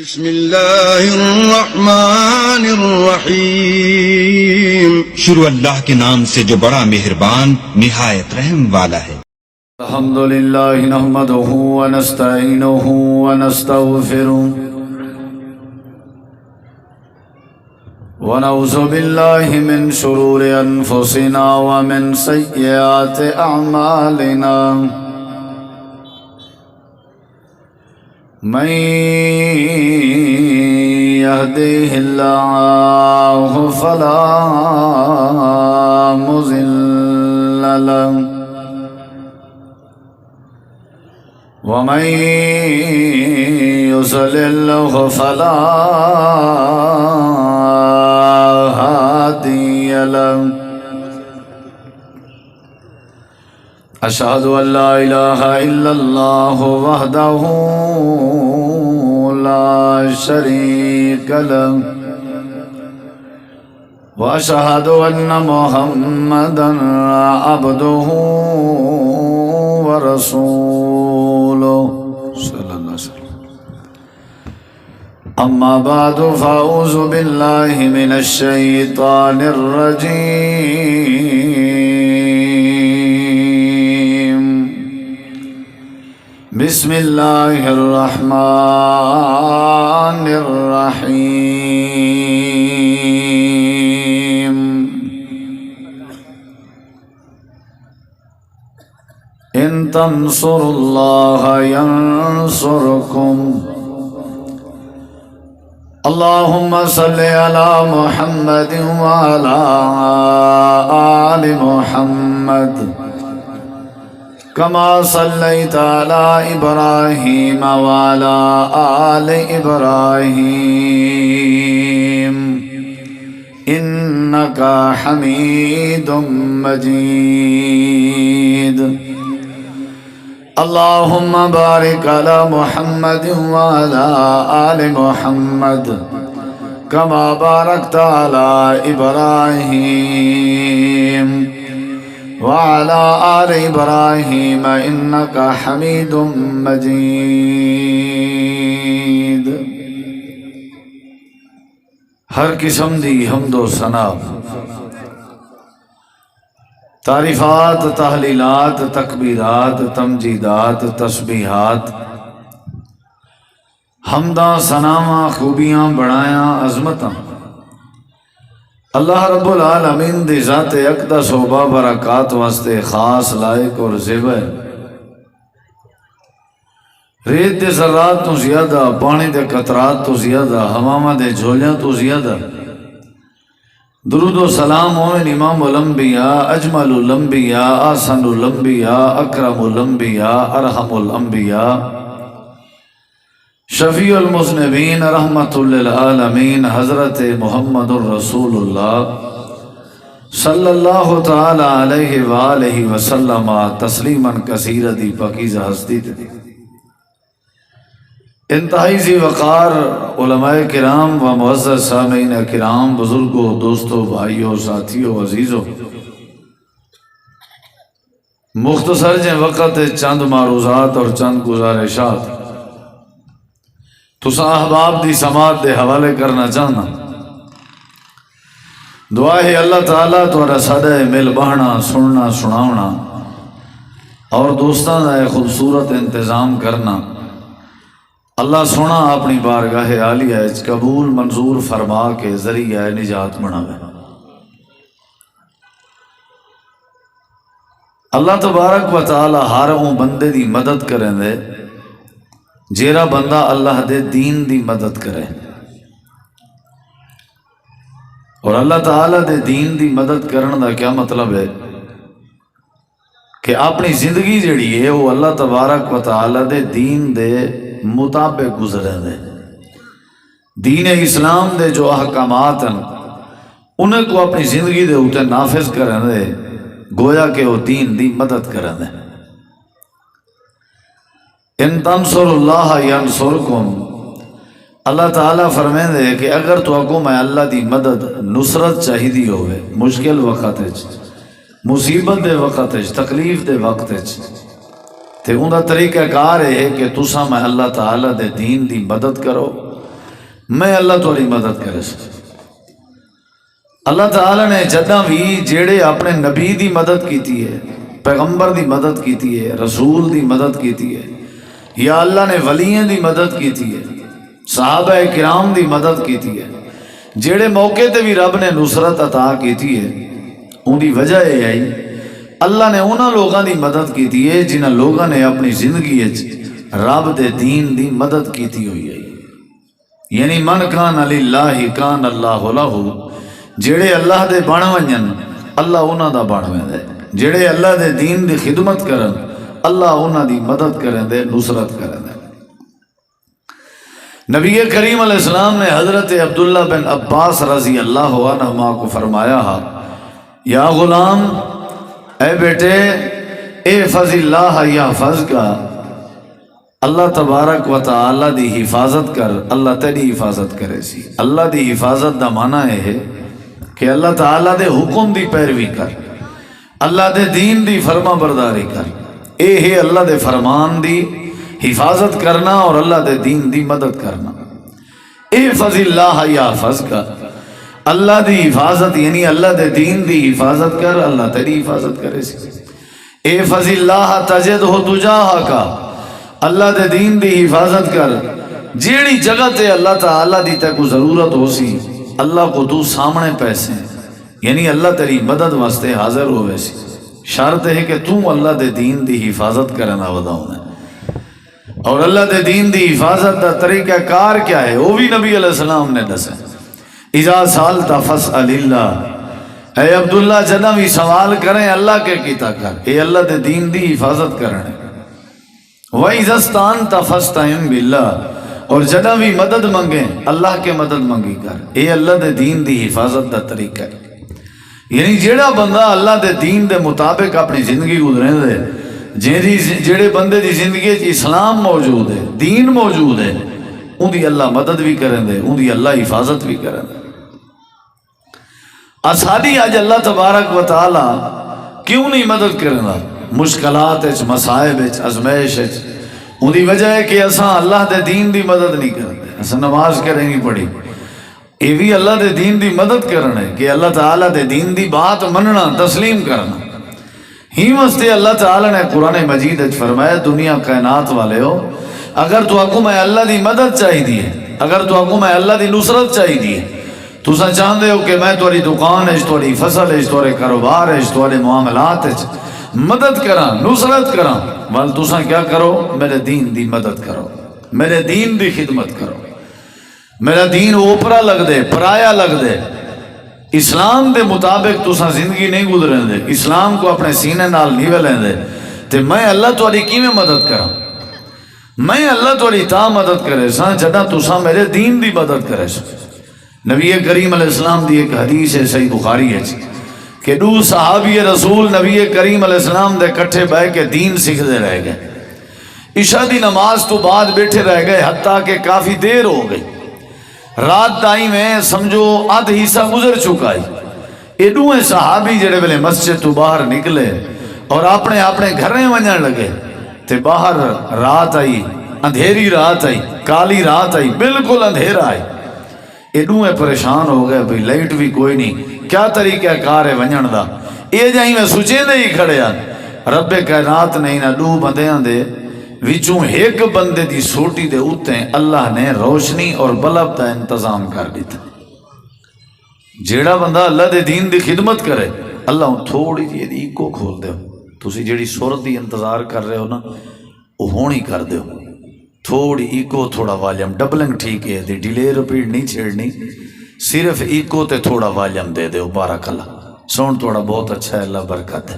بسم اللہ الرحمن الرحیم۔ شروع اللہ کے نام سے جو بڑا مہربان نہایت رحم والا ہے۔ الحمد للہ نحمده ونستعینه ونستغفره ونعوذ باللہ من شرور انفسنا ومن سیئات اعمالنا من يهده الله فلا مضل له ومن يضلل فلا هادي له أشهد أن لا إله إلا الله وحده لا شريك له وأشهد أن محمدا عبده ورسوله صلى الله عليه وسلم أما بعد فأعوذ بالله من الشيطان الرجيم بسم الله الرحمن الرحيم إن تنصروا الله ينصركم اللهم صل على محمد وعلى آل محمد كما صليت على إبراهيم وعلى آل إبراهيم إنك حميد مجيد اللهم بارك على محمد وعلى آل محمد كما باركت على إبراهيم وعلى آل إبراهيم إنك حميد مجيد۔ ہر قسم دی حمد و ثنا، تعریفات، تحلیلات، تکبیرات، تمجیدات، تسبیحات، حمداں، ثناواں، خوبیاں، بڑایاں، عظمتاں اللہ رب العالمین دی ذات اقدس و بابرکات واسطے خاص، لائق اور زیبا ہے۔ ریت دے ذرات تو زیادہ، پانی دے قطرات تو زیادہ، ہواواں دے جھولیاں تو زیادہ درود و سلام ہوئے امام الانبیاء، اجمل الانبیاء، احسن الانبیاء، اکرم الانبیاء، ارحم الانبیاء، شفیع المذنبین، رحمت للعالمین، حضرت محمد الرسول اللہ صلی اللہ تعالی علیہ وآلہ وسلم تسلیما کثیرا دی پاکیزہ ہستی تھی۔ انتہائی ذی وقار علماء کرام و معزز سامعین کرام، بزرگوں، دوستوں، بھائیوں، ساتھیوں، عزیزوں، مختصر جے وقت چند معروضات اور چند گزارشات تساں احباب دی سماعت دے حوالے کرنا چاہنا۔ دعا ہے اللہ تعالیٰ تھوڑا سادہ مل بہنا، سننا، سناونا اور دوستاں دا خوبصورت انتظام کرنا اللہ سونا اپنی بارگاہ عالیہ اچ قبول منظور فرما کے ذریعہ نجات بناوے۔ اللہ تبارک و تعالی ہر اون بندے دی مدد کریں دے جیڑا بندہ اللہ دے دین دی مدد کرے، اور اللہ تعالی دے دین دی مدد کرن دا کیا مطلب ہے کہ اپنی زندگی جڑی ہے وہ اللہ تبارک و تعالی دے دین دے مطابق گزرے دے، دین اسلام دے جو احکامات ہیں انہیں کو اپنی زندگی دے اوتے نافذ کریں دے، گویا کہ وہ دین دی مدد کریں دے۔ ان تنصر اللہ ینصرکم، اللہ تعالیٰ فرمائیں دے کہ اگر تو اگوں میں اللہ دی مدد نصرت چاہیدی ہوئے مشکل وقت مصیبت دے وقت تکلیف دے وقت تے ان کا طریقہ کار ہے کہ تسا میں اللہ تعالیٰ دے دین دی مدد کرو میں اللہ تھوڑی مدد کرے سا۔ اللہ تعالیٰ نے جداں بھی جیڑے اپنے نبی دی مدد کیتی ہے، پیغمبر دی مدد کیتی ہے، رسول دی مدد کیتی ہے، یا اللہ نے ولیوں دی مدد کیتی ہے، صحابہ کرام دی مدد کیتی ہے، جیڑے موقع تے بھی رب نے نصرت عطا کیتی ہے، ان دی وجہ یہ آئی اللہ نے انہاں لوگاں دی مدد کیتی ہے جنہاں لوگاں نے اپنی زندگی رب دے دین دی مدد کیتی ہوئی ہے۔ یعنی من کان للہ کان اللہ لہ، جیڑے اللہ دے بن ونجن اللہ انہاں دا بن ویندا ہے، جیڑے اللہ دے دین دی خدمت کرن اللہ انہاں دی مدد کرن دے، نصرت کرن دے۔ نبی کریم علیہ السلام نے حضرت عبداللہ بن عباس رضی اللہ عنہما کو فرمایا یا غلام، اے بیٹے، احفظ اللہ یحفظ کا، اللہ تبارک و تعالی دی حفاظت کر، اللہ تیری حفاظت کرے سی۔ اللہ دی حفاظت دا معنی ہے کہ اللہ تعالی دے حکم دی پیروی کر، اللہ دے دین دی فرما برداری کر، اے ہے اللہ دے فرمان دی حفاظت کرنا اور اللہ دے دین دی مدد کرنا۔ احفظ اللہ یحفظ کا، اللہ دی حفاظت یعنی اللہ دے دین دی حفاظت کر، اللہ تیری حفاظت کرے سی۔ احفظ اللہ تجدہ تجاہک کا، اللہ دے دین دی حفاظت کر، جیڑی جگہ تے اللہ تعالیٰ دی تے کو ضرورت ہو سی اللہ کو تو سامنے پیسے، یعنی اللہ تیری مدد واسطے حاضر ہوئے سی۔ شرط ہے کہ تو اللہ دے دین دی حفاظت کرنا وداؤں ہے، اور اللہ دے دین دی حفاظت دا طریقہ کار کیا ہے وہ بھی نبی علیہ السلام نے دسا۔ اذا سالت فاسأل اللہ، اے عبداللہ جنہ بھی سوال کریں اللہ کے کیتا کر، اے اللہ دے دین دی حفاظت کرنے۔ وَإِذَا اسْتَعَنْتَ فَاسْتَعِنْ بِاللَّهِ، اور جنہ بھی مدد منگیں اللہ کے مدد منگی کر، اے اللہ دے دین دی حفاظت دا طریقہ ہے۔ یعنی جیڑا بندہ اللہ دے دین دے مطابق اپنی زندگی گزرے دے، جیڑے بندے دی زندگی اسلام موجود ہے، دین موجود ہے، ان دی اللہ مدد بھی کریں دے، ان دی اللہ حفاظت بھی کریں دے۔ اسادی آج اللہ تبارک و تعالی کیوں نہیں مدد کرنا مشکلات مصائب ازمائش؟ ان دی وجہ ہے کہ اساں اللہ دے دین دی مدد نہیں کرتے، اساں نماز کریں نہیں پڑھی، یہ بھی اللہ دے دین دی مدد کرنا ہے کہ اللہ تعالیٰ دے دین دی بات مننا، تسلیم کرنا۔ ہی واسطے اللہ تعالیٰ نے قرآن مجید فرمایا دنیا کائنات والے ہو، اگر تو آکو میں اللہ دی مدد چاہی دی ہے، اگر تو آکو میں اللہ دی نصرت چاہی دی ہے، تو سا چاہتے ہو کہ میں توری دکان ہے، توری فصل ہے، توری کاروبار ہے، توری معاملات ہے، مدد کرا، نصرت کرا، وال تو سا کیا کرو؟ میرے دین دی مدد کرو، میرے دین دی خدمت کرو۔ میرا دین اوپرا لگ دے، پرایا لگ دے، اسلام دے مطابق تساں زندگی نہیں گزرن دے، اسلام کو اپنے سینے نال نیوے لیں دے، تے میں اللہ تواڈی کیویں مدد کراں؟ میں اللہ تواڈی تا مدد کرے سا جداں تساں میرے دین دی مدد کرے سا۔ نبی کریم علیہ السلام دی ایک حدیث ہے صحیح بخاری ہے کہ دو صحابی رسول نبی کریم علیہ السلام دے کٹھے بیٹھ کے دین سیکھتے رہ گئے، عشاء دی نماز تو بعد بیٹھے رہ گئے حتیٰ کہ کافی دیر ہو گئی، رات دائی میں سمجھو آدھ حصہ گزر چکا ہے۔ یہ دوئے صحابی جڑے ویلے مسجد تو باہر نکلے اور اپنے اپنے گھریں ونجن لگے تے باہر رات آئی، اندھیری رات آئی، کالی رات آئی، بالکل اندھیرا آئی۔ یہ دوئے پریشان ہو گئے، بھئی لائٹ بھی کوئی نہیں، کیا طریقہ کار ہے ونجن دا؟ یہ جائیں میں سوچے دے ہی کھڑے ہیں، رب کائنات نے انہاں دو بندیاں دے وچوں ایک بندے دی سوٹی دے اوتے اللہ نے روشنی اور بلب دا انتظام کر دیتا۔ جیڑا بندہ اللہ دے دین دی خدمت کرے اللہ تھوڑی جی ایکو کھول دے، تسی جیڑی صورت دی انتظار کر رہے ہو نا وہ ہونی کر دے، تھوڑی ایکو تھوڑا والیوم ڈبلنگ ٹھیک ہے، دی ڈیلے رپیٹ نہیں چھیڑنی، صرف ایکو تے تھوڑا والیوم دے دے، بارک اللہ، سون تھوڑا بہت اچھا ہے، اللہ برکت ہے۔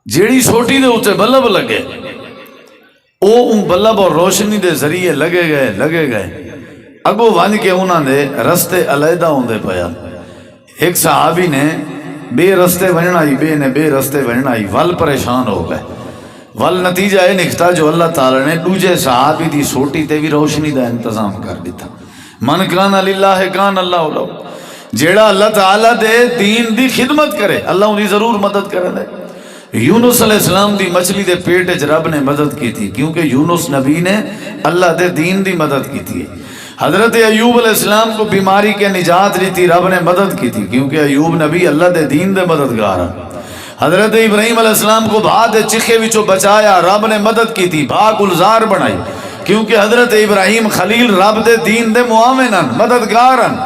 جیڑی سوٹی دے اتے بلب لگے او ان بلب اور روشنی دے ذریعے لگے گئے اگو ون کے انہوں نے رستے علیحدہ ہوندے پیا۔ ایک صحابی نے بے رستے وننائی، بے نے بے رستے وننائی، ول پریشان ہو گئے، ول نتیجہ یہ نکتا جو اللہ تعالیٰ نے دوجے صحابی دی سوٹی تے بھی روشنی دا انتظام کر دیتا۔ من کان للہ کان اللہ لہ، جیڑا اللہ تعالیٰ دے دین دی خدمت کرے اللہ انہی ضرور مدد کرے دے۔ یونس علیہ السلام دی مچھلی دے پیٹ وچ رب نے مدد کی تھی کیونکہ یونس نبی نے اللہ دے دین دی مدد کی تھی. حضرت ایوب علیہ السلام کو بیماری کے نجات دی تھی رب نے مدد کی تھی کیونکہ ایوب نبی اللہ دے دین دے مددگار ہیں. حضرت ابراہیم علیہ السلام کو بھا دے چکھے وچوں بچایا رب نے مدد کی تھی بھا گلزار بنائی کیونکہ حضرت ابراہیم خلیل رب دے دین دے معاون ہیں مددگار ہیں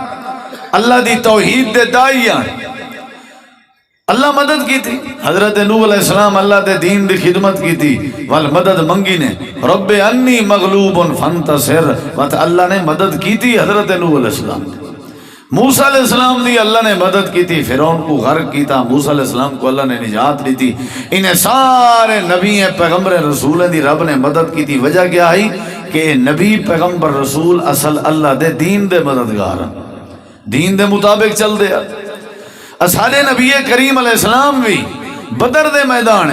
اللہ دی توحید دے دائی ہیں اللہ مدد کی تھی. حضرت نوح علیہ السلام اللہ دے دین دی خدمت کی تھی والمدد منگی نے رب انی مغلوب فانتصر وقت اللہ نے مدد کی تھی حضرت نوح علیہ السلام. موسیٰ علیہ السلام دی اللہ نے مدد کی تھی فرعون کو غرق کی تھا موسیٰ علیہ السلام کو اللہ نے نجات دی تھی. انہیں سارے نبی پیغمبر رسول دی رب نے مدد کی تھی. وجہ کیا ہے کہ نبی پیغمبر رسول اصل اللہ دے دین دے مددگار ہیں دین دے مطابق چل دے. اصحاب نبی کریم علیہ السلام بھی بدر دے میدان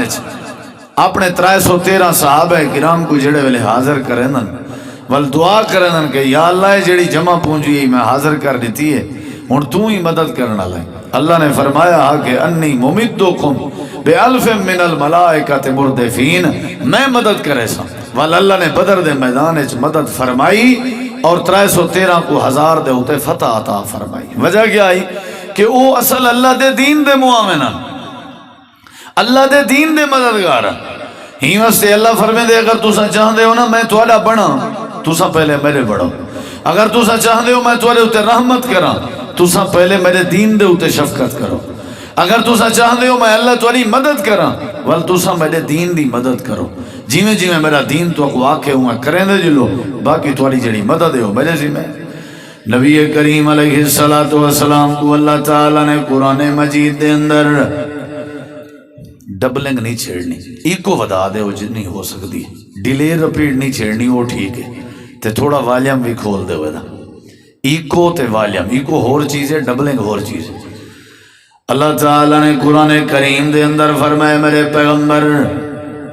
اپنے 313 صحابہ کرام کو جڑے ویلے حاضر کریں ول دعا کریں کہ یا اللہ جڑی جمع پونجی میں حاضر کر دیتی ہے ہن تو ہی مدد کرنا لے. اللہ نے فرمایا کہ انی ممدکم بألف من الملائکۃ مردفین میں مدد کرے سا ول اللہ نے بدر دے میدان مدد فرمائی اور 313 کو 1000 دے ہوتے فتح عطا فرمائی. وجہ کیا ہے کہ وہ اصل اللہ دے دین دے معاون ہیں اللہ دے دین دے مددگار ہیں. ہی واسطے اللہ فرمے دے اگر تسا چاہندے ہو نا میں تہاڈا بنا تسا پہلے میرے بڑھو. اگر تسا چاہندے ہو میں تہاڈے اوتے رحمت کراں تسا پہلے میرے دین دے اوتے شفقت کرو. اگر تسا چاہندے ہو میں اللہ تہاڈی مدد کراں ول تسا میرے دین دی مدد کرو. جویں جویں میرا دین تو واقع ہوا کریں دے جلو باقی تہاڈی جڑی مدد ہے وہ میرے ذمہ. نبی کریم علیہ السلام کو اللہ تعالیٰ نے قرآن مجید دے اندر ڈبلنگ نہیں چھیڑنی ایکو ودا دے وہ جتنی ہو سکتی ڈیلے رپیڈ نہیں چھیڑنی وہ ٹھیک ہے تے تھوڑا والیم بھی کھول دے ودا ایکو تے والیم ایکو ہور چیز ہے ڈبلنگ ہور چیز ہے. اللہ تعالیٰ نے قرآن کریم دے اندر فرمائے میرے پیغمبر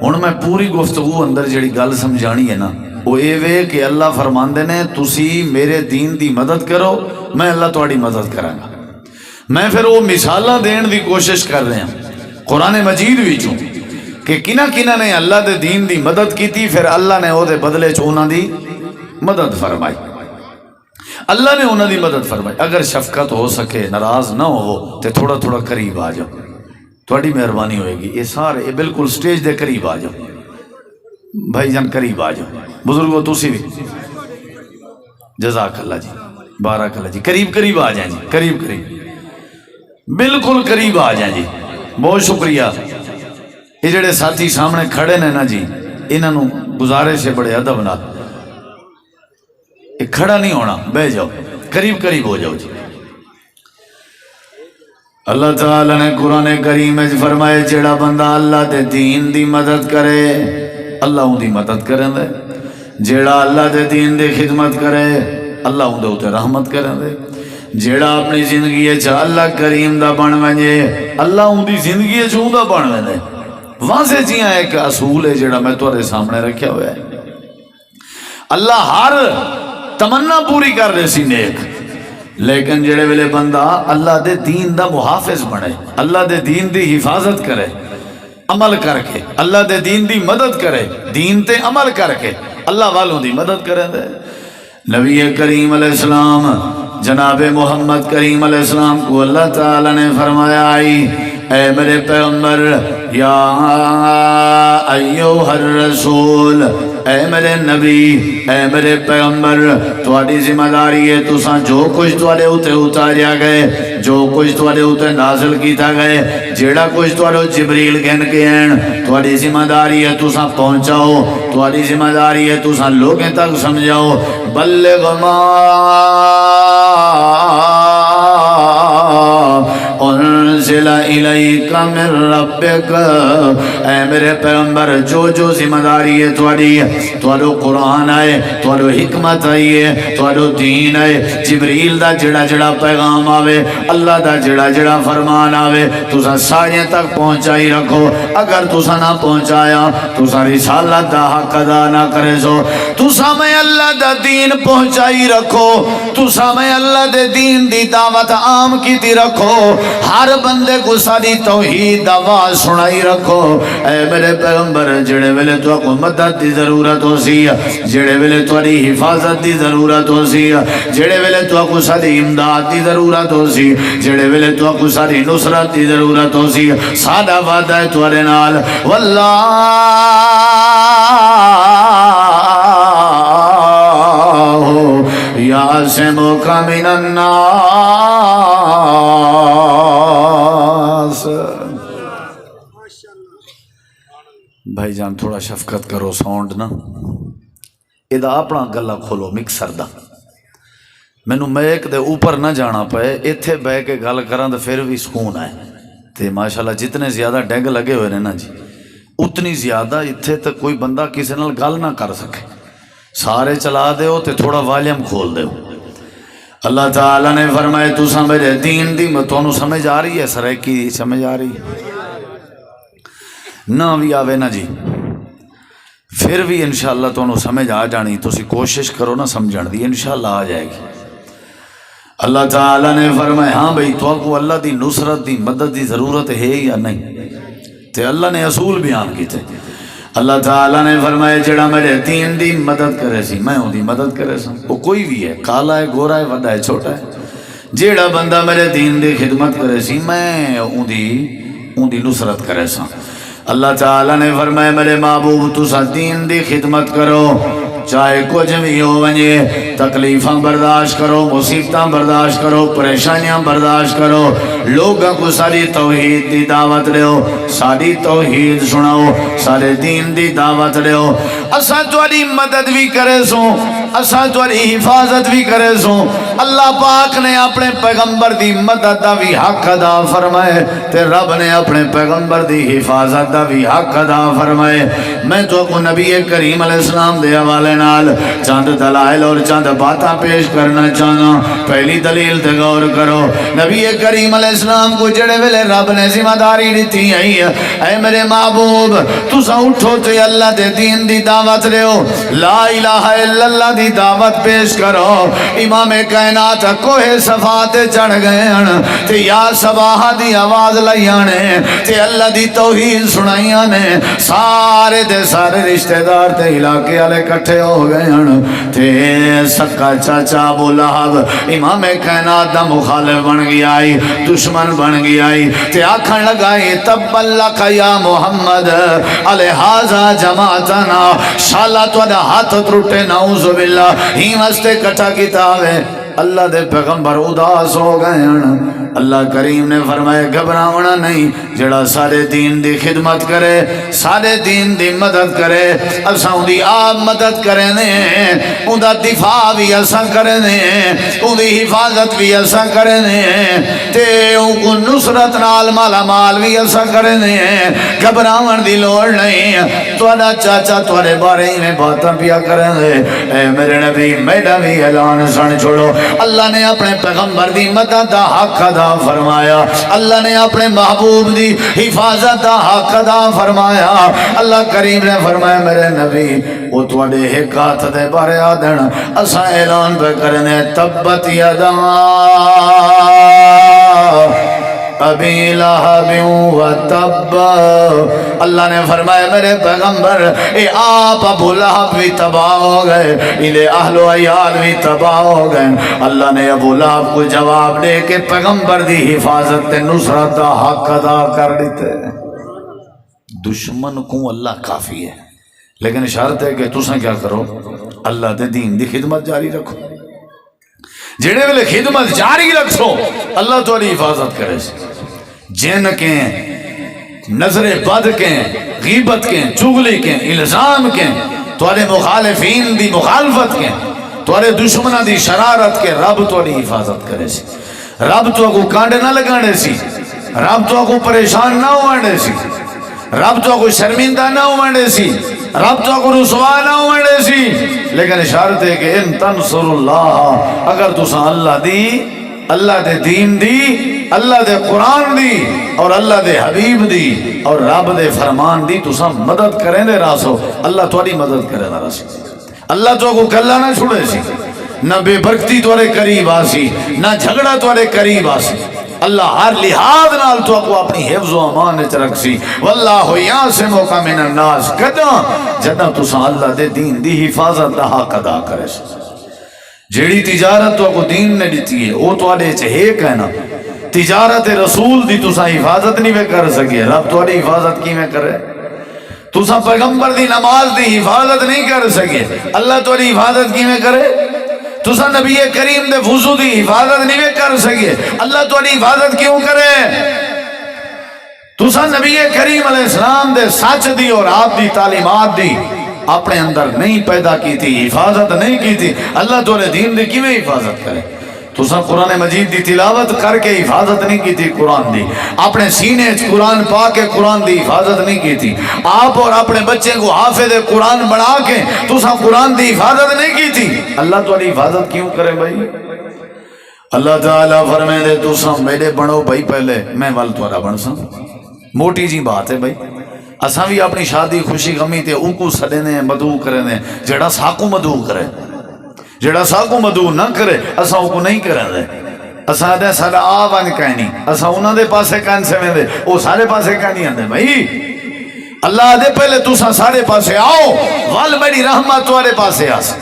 ہن میں پوری گفتگو اندر جڑی گل سمجھانی ہے نا وہ یہ وے کہ اللہ فرماندے نے تسی میرے دین دی مدد کرو میں اللہ تہاڈی مدد کراں گا. میں پھر وہ مثالاں دین دی کوشش کر رہے ہیں قرآن مجید وچوں کہ کنہ کنہ نے اللہ دے دین دی مدد کی تھی پھر اللہ نے وہ دے بدلے چ انہاں دی مدد فرمائی اللہ نے انہاں دی مدد فرمائی. اگر شفقت ہو سکے ناراض نہ ہو تے تھوڑا تھوڑا قریب آ جاؤ تہاڈی مہربانی ہوئے گی. یہ سارے بالکل سٹیج دے قریب آ جاؤ بھائی جان قریب آ جاؤ بزرگو تسی بھی جزاک اللہ جی بارک اللہ جی قریب آ جائیں جی قریب بالکل قریب آ جائیں جی. بہت شکریہ. یہ جڑے ساتھی سامنے کھڑے نے نا جی انہوں گزارش ہے بڑے ادب نال کھڑا نہیں ہونا بہ جاؤ قریب ہو جاؤ جی. اللہ تعالیٰ نے قرآن کریم میں فرمائے جڑا بندہ اللہ دے دین دی مدد کرے اللہ ان دی مدد کریں دے. جیڑا اللہ دے دین دے خدمت کرے اللہ ان دے ہوتے رحمت کریں دے. جیڑا اپنی زندگی چاہ اللہ کریم دا بن ونجے اللہ ان دی زندگی چاہ دا بن ونجے. واضح جیاں ایک اصول ہے جیڑا میں تمہارے سامنے رکھیا ہوا ہے. اللہ ہر تمنا پوری کر رہے سی نیک لیکن جڑے ویلے بندہ اللہ دے دین دا محافظ بنے اللہ دے دین دی حفاظت کرے عمل کر کے اللہ دے دین دی مدد کرے دین تے عمل کر کے اللہ والوں دی مدد کریں دے. نبی کریم علیہ السلام جناب محمد کریم علیہ السلام کو اللہ تعالی نے فرمایا اے میرے پیغمبر یا ایوہ الرسول اے میرے نبی اے میرے پیغمبر تواڈی ذمہ داری ہے تساں جو کچھ تواڈے اوتے اتاریا گئے جو کچھ تواڈے اوتے نازل کیتا گئے جیڑا کچھ تواڈے جبریل گن کے ہیں تواڈی ذمہ داری ہے تساں پہنچاؤ تواڈی ذمہ داری ہے تساں لوگوں تک سمجھاؤ. بلغ ما انزل الیک من ربک اے میرے پیغمبر جو ذمہ داری ہے تواڈو قرآن آئے تواڈو حکمت آئی ہے تواڈو دین آئے جبریل دا جڑا پیغام آوے اللہ دا جڑا فرمان آوے تساں سارے تک پہنچائی رکھو. اگر تساں نہ پہنچایا تساں رسالت دا حق ادا نہ کرے سو تساں میں اللہ دا دین پہنچائی رکھو تساں میں اللہ دے دین دی دعوت عام کیتی رکھو. ہر بندے کو ساری توحید آواز سنائی رکھو اے میرے پیغمبر جڑے ویلے تو کو مدد دی ضرورت ہو سی جڑے ویلے تھوڑی حفاظت دی ضرورت ہو سی جڑے ویلے تو کو ساری امداد دی ضرورت ہو سی جڑے ویلے تو کو ساری نصرت دی ضرورت ہو سی ساڈا وعدہ ہے تواڈے نال واللہ یعصمک من الناس بھائی جان تھوڑا شفقت کرو ساؤنڈ نا ادا اپنا گلا کھولو mixer the menu make they اوپر نہ جانا پے ایتھے بہ کے گل کراں تے پھر بھی سکون ہے تے ماشاءاللہ جتنے زیادہ ڈگ لگے ہوئے نے نا جی اتنی زیادہ اتھے تک کوئی بندہ کسی نال گل نہ کر سکے سارے چلا دیو تے تھوڑا والیوم کھول دیو اللہ تعالیٰ نے فرمائے تو میرے دین دی تانوں سمجھ آ رہی ہے سریکی سمجھ آ رہی ہے نہ بھی آوے نا جی پھر بھی انشاءاللہ تانوں سمجھ آ جانی تسی کوشش کرو نا سمجھن دی انشاءاللہ آ جائے گی اللہ تعالیٰ نے فرمایا ہاں بھئی تو کو اللہ دی نصرت دی مدد دی ضرورت ہے یا نہیں تے اللہ نے اصول بیان کیتے اللہ تعالیٰ نے فرمایا جڑا میرے دین دی مدد کرے سی میں دی مدد کرے سا وہ کوئی بھی ہے کالا ہے گورا ہے وڈا ہے چھوٹا ہے جیڑا بندہ میرے دین دی خدمت کرے سی میں دی نصرت کرے سا اللہ تعالیٰ نے فرمایا میرے محبوب تسا دین دی خدمت کرو چاہے کچھ بھی ہو ونجے تکلیفاں برداشت کرو مصیبتاں برداشت کرو پریشانیاں برداشت کرو لوگوں کو ساری توحید دی دعوت دیو ساری توحید سناؤ سارے دین دی دعوت دیو اساں تواڈی مدد بھی کرے سو اساں تواڈی حفاظت بھی کرے سو اللہ پاک نے اپنے پیغمبر دی مدد دا بھی حق ادا فرمائے تے رب نے اپنے پیغمبر دی حفاظت دا بھی حق ادا فرمائے میں تو کو نبی کریم علیہ السلام دے حوالے نال چند دلائل اور چند باتاں پیش کرنا چاہنا پہلی دلیل تے غور کرو نبی کریم علیہ السلام کو جڑے ویلے رب نے ذمہ داری دیتی ہے اے میرے محبوب تساں اٹھو تے اللہ دے دین دی دعوت دیو لا الہ الا اللہ دی دعوت پیش کرو امام کائنات کوہ صفا تے چڑھ گئے ہیں تے یا صباح دی آواز لائیانے تے اللہ دی توحید سنائیاں نے سارے دے سارے رشتہ دار تے علاقے والے کٹھے ہو گئے ہیں تے سکا چاچا ابو لہب امام کائنات دا مخالف بن گیا دشمن بن گیا تے آکھن لگائی تبا لک یا محمد الہذا جماعتنا شالا تواڈا ہاتھ ٹوٹے نعوذ باللہ ہی واسطے کٹھا کتاب ہے اللہ دے پیغمبر اداس ہو گئے ہیں اللہ کریم نے فرمایا گھبراونا نہیں جڑا سارے دین دی خدمت کرے سارے دین دی مدد کرے اساں دی آپ مدد کرے نے اون دا دفاع بھی اساں کرے نے اون دی حفاظت بھی اساں کرے نے تے اون کو نصرت نال مالا مال بھی اساں کرے نے گھبراون دی لوڑ نہیں تواڈا چاچا تواڈے بارے میں باتاں پیا کرے نے اے میرے نبی میڈا بھی اعلان سن چھوڑو اللہ نے اپنے پیغمبر دی مدد دا حق ادا فرمایا اللہ نے اپنے محبوب دی حفاظت دا حق ادا فرمایا اللہ کریم نے فرمایا میرے نبی وہ تواڈے ایک ہاتھ دے بارے آدن اساں اعلان پہ کرنے تبت یدا ابی لہب و تب اللہ نے فرمایا میرے پیغمبر اے آپ ابو لہب بھی تباہ ہو گئے انہیں اہل و عیال بھی تباہ ہو گئے اللہ نے ابو لہب کو جواب دے کہ پیغمبر دی حفاظت نصرت دا حق ادا کر دیتے دشمن کو اللہ کافی ہے لیکن شرط ہے کہ تساں کیا کرو اللہ دے دین دی خدمت جاری رکھو جڑے ویلے خدمت جاری رکھو اللہ تواڈی حفاظت کرے جن کے نظر بد کے غیبت کے چغلی کے الزام کے تواڈے مخالفین دی مخالفت کے تواڈے دشمناں دی شرارت کے رب تواڈی حفاظت کرے رب تو کو کانڈ نہ لگانے سی رب تو کو پریشان نہ ہونے سی رب تو کو شرمندہ نہ ہونے سی رب تو کو رسوا نہ ہونے سی لیکن شرط ہے کہ ان تنصر اللہ اگر تساں اللہ دے دین دی اللہ دے قرآن دی اور اللہ دے حبیب دی اور رب دے فرمان دی تساں مدد کریں دے راسو اللہ تواڈی مدد کرے دے راسو اللہ تو کو کلا نہ چھوڑے سی نہ بے برکتی تواڈے قریب آسی نہ جھگڑا تواڈے قریب آسی اللہ ہر لحاظ نال تو کو اپنی حفظ و امان وچ رکھ سی واللہ یعصمک من الناس کداں جداں تساں اللہ دے دین دی حفاظت دا حق ادا کرے جیڑی تجارت تو کو دین نے دتی ہے وہ تواڈے چ ایک ہے نا تجارت رسول دی تساں حفاظت نہیں وے کر سکے رب تواڈی حفاظت کیویں کرے تساں پیغمبر دی نماز دی حفاظت نہیں کر سکے اللہ تواڈی حفاظت کیویں کرے تساں نبی کریم دے وضو دی حفاظت نہیں کر سکے اللہ تواڈی حفاظت کیوں کرے تساں نبی کریم علیہ السلام دے سچ دی اور آپ دی تعلیمات دی اپنے اندر نہیں پیدا کی تھی حفاظت نہیں کی تھی اللہ تواڈے دین دی کیویں حفاظت کرے تساں قرآن مجید دی تلاوت کر کے حفاظت نہیں کی تھی قرآن دی اپنے سینے قرآن پا کے قرآن دی حفاظت نہیں کی تھی آپ اور اپنے بچے کو حافظ قرآن بنا کے تساں قرآن دی حفاظت نہیں کی تھی اللہ تواڈی حفاظت کیوں کرے بھائی اللہ تعالیٰ فرمائے دے تساں میرے بنو بھائی پہلے میں ول تواڈا بن سا موٹی جی بات ہے بھائی اساں بھی اپنی شادی خوشی غمی تے ان کو سڈنے مدعو کرنے جڑا ساکو مدعو کرے جڑا ساکو مدعو نہ کرے اساں کو نہیں کریں دے اساں دے ساڈا آ ون کہنی اساں انہاں دے پاسے کہن سویں دے او سارے پاسے کہنی آندے بھائی اللہ دے پہلے تساں سارے پاسے آؤ ول بڑی رحمت تواڈے پاسے آس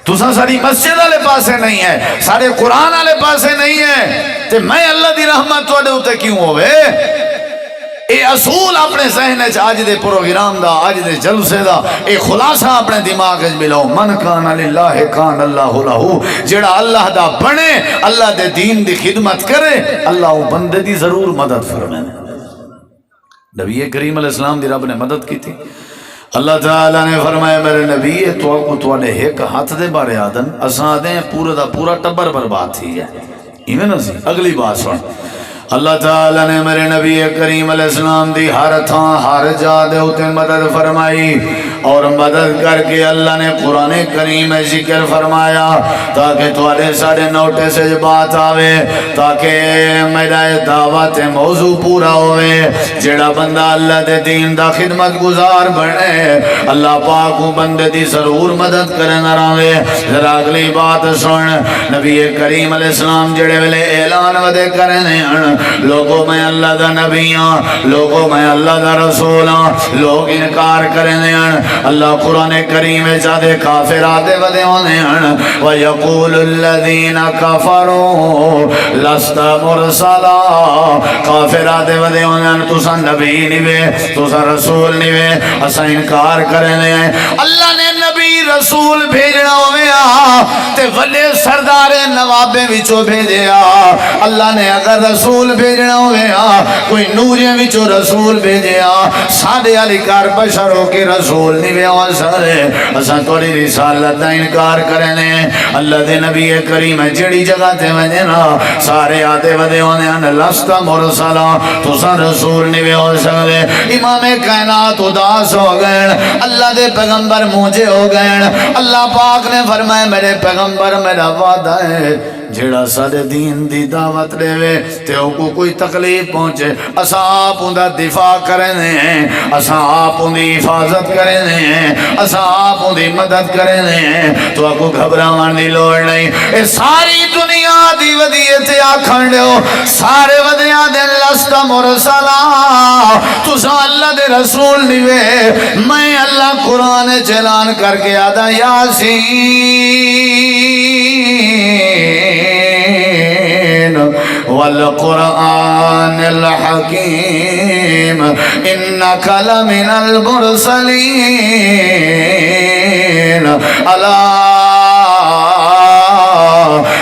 تساں ساری مسجد والے پاسے نہیں ہے سارے قرآن والے پاسے نہیں ہے تے میں اللہ دی رحمت تواڈے اوتے کیوں ہوے اے اصول اپنے ذہن وچ اج دے پروگرام دا اج دے جلسے دا اے خلاصہ اپنے دماغ وچ ملاؤ من کان للہ کان اللہ لہ جڑا اللہ دا بنے اللہ دے دین دی خدمت کرے اللہ او بندے دی ضرور مدد فرمائے نبی کریم علیہ السلام دی رب نے مدد کی تھی اللہ تعالیٰ نے فرمایا میرے نبی تو کو تواڈے ایک ہاتھ دے بارے آدن اساں دے پورا دا پورا ٹبر برباد تھی ہے ایویں نہ سی اگلی بات سن اللہ تعالیٰ نے میرے نبی کریم علیہ السلام دی ہر تھاں ہر جا دے ہوتے مدد فرمائی اور مدد کر کے اللہ نے قرآن کریم میں ذکر فرمایا تاکہ تواڈے سارے نوٹے سے بات آوے تاکہ میرا دعوت موضوع پورا ہوئے جڑا بندہ اللہ دے دین دا خدمت گزار بنے اللہ پاک کو بندے دی ضرور مدد کرنا رہے ذرا اگلی بات سن نبی کریم علیہ السلام جڑے ویلے اعلان ودے کرنے لوگوں میں اللہ دا نبی ہاں لوگوں میں اللہ دا رسول ہاں لوگ انکار کرنے اللہ قرآن کریم چاہتے کافر آتے ودے ہونے وَيَقُولُ الَّذِينَ كَفَرُوا لَسْتَ مُرْسَلًا کافر آتے ودے ہونے تسا نبی نیوے تسا رسول نیوے اسا انکار کرنے اللہ نے نبی رسول بھیجنا ہویا تے وڈے سردار نوابے وچوں بھیجیا اللہ نے اگر رسول بھیجنا ہویا کوئی نوریاں وچوں رسول بھیجیا ساڈے علی کار بشر ہو کے رسول نہیں ہو سکدے اساں تہاڈی رسالت دا انکار کرنے اللہ دے نبی کریم جڑی جگہ تے ونے نا سارے آتے ودے ہونے لست مرسلا تساں رسول نہیں ہو سکدے امام کائنات اداس ہو گئے اللہ دے پیغمبر مجھے ہو گئے اللہ پاک نے فرمایا میرے پیغمبر میرا وعدہ ہے جیڑا سارے دین دی دعوت دے وے تے او کو کوئی تکلیف پہنچے اساں آپ اوندا دفاع کرنے ہیں اساں آپ اون دی حفاظت کرنے ہیں اساں آپ اون دی مدد کرنے ہیں تو کو گھبراون دی لوڑ نہیں اے ساری دنیا دی ودیے تے آکھن دیو سارے ودیاں دے لست مرسلا تساں اللہ دے رسول نیوے میں اللہ قرآن اعلان کر کے آدا یاسین والقرآن الحکیم انک لمن المرسلین علی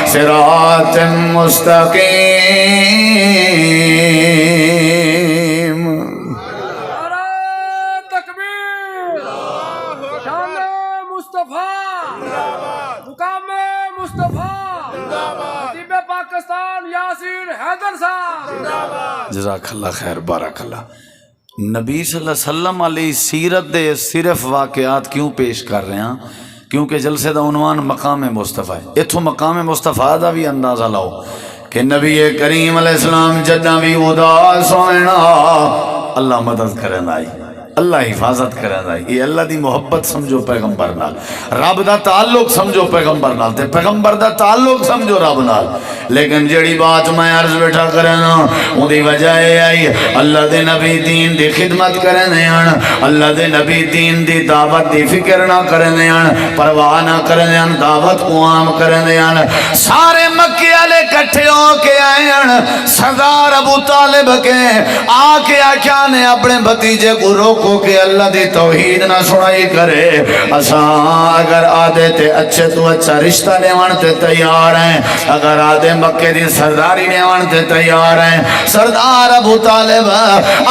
صراط مستقیم جزاک اللہ خیر بارک اللہ نبی صلی اللہ علیہ وسلم علیہ سیرت دے صرف واقعات کیوں پیش کر رہے ہیں کیونکہ جلسے دا عنوان مقام مصطفیٰ ہے اتھو مقام مصطفیٰ دا بھی اندازہ لاؤ کہ نبی کریم علیہ السلام جدہ بھی اداس ہونا اللہ مدد کرنا آئی اللہ حفاظت کرنا ہے. یہ اللہ دی محبت سمجھو پیغمبر نال, رب دا تعلق سمجھو پیغمبر نال, تے پیغمبر دا تعلق سمجھو رب نال. لیکن جڑی بات میں عرض بیٹھا کرنا اون دی وجہ اے آئی اللہ دے نبی دین دی خدمت کرنے ہیں, اللہ دے نبی دین دی دعوت دی فکر نہ کرنے ہیں, پرواہ نہ کرنے ہیں, دعوت کو عام کرنے ہیں. سارے مکے والے کٹھے ہو کے آئے ہیں, سردار ابو طالب کے آ کے آکھیا نے اپنے بھتیجے کو روکو کہ اللہ دی توحید نہ سنائی کرے. اساں اگر آدھے تے اچھے تو اچھا رشتہ لیوان تے تیار ہیں, اگر آدھے مکے دی سرداری لیوان تے تیار ہیں. سردار ابو طالب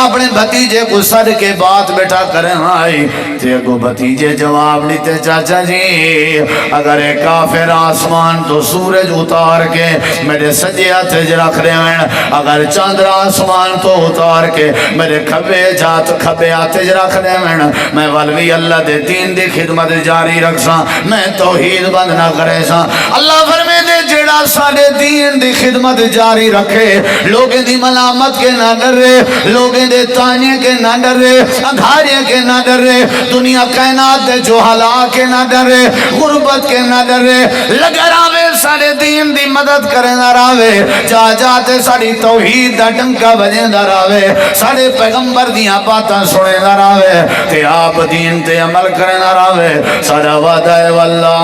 اپنے بھتیجے کو صد کے بات بیٹھا کریں آئی تے کو بھتیجے جواب لیتے چاچا جی اگر ایک کافر آسمان تو سورج اتار کے میرے سجے ہاتھ رکھ رہے ہیں, اگر چاندر آسمان تو اتار کے میرے کھبے ہاتھ رکھ رہے ہیں, میں ولوی اللہ دے دین دی خدمت جاری رکھ سا, میں توحید بند نہ کرے سا. اللہ فرمے دے جڑا ساڑے دین دی خدمت جاری رکھے, لوگیں دی ملامت کے نہ ڈرے, لوگیں دے تانے کے نہ ڈرے, اندھارے کے نہ ڈرے, دنیا کائنات دے جو حلا کے نہ ڈرے, غربت کے نہ ڈرے, لگا راوے ساڑے دین دی مدد کرے نہ راوے, جا جاتے ساڑی توحید دا ڈنکا بجے نہ راوے, ساڑے پیغمبر دیاں باتاں سنے نہ راوے, تے آپ دین تے عمل کرے نہ راوے. ساڑا وعدہ ہے واللہ